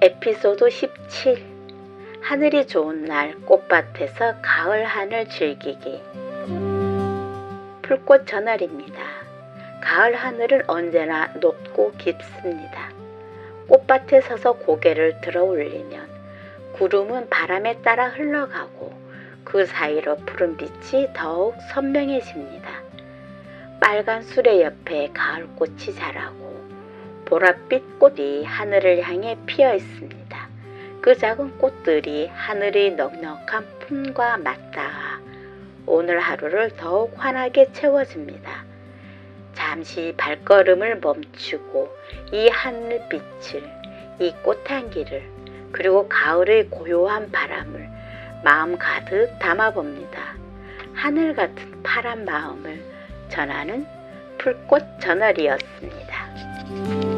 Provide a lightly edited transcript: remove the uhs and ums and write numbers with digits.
에피소드 17 하늘이 좋은 날 꽃밭에서 가을 하늘 즐기기. 풀꽃저널입니다. 가을 하늘은 언제나 높고 깊습니다. 꽃밭에 서서 고개를 들어 올리면 구름은 바람에 따라 흘러가고 그 사이로 푸른 빛이 더욱 선명해집니다. 빨간 수레 옆에 가을꽃이 자라고 보랏빛 꽃이 하늘을 향해 피어 있습니다. 그 작은 꽃들이 하늘의 넉넉한 품과 맞닿아 오늘 하루를 더욱 환하게 채워줍니다. 잠시 발걸음을 멈추고 이 하늘빛을, 이 꽃향기를, 그리고 가을의 고요한 바람을 마음 가득 담아봅니다. 하늘 같은 파란 마음을 전하는 풀꽃저널이었습니다.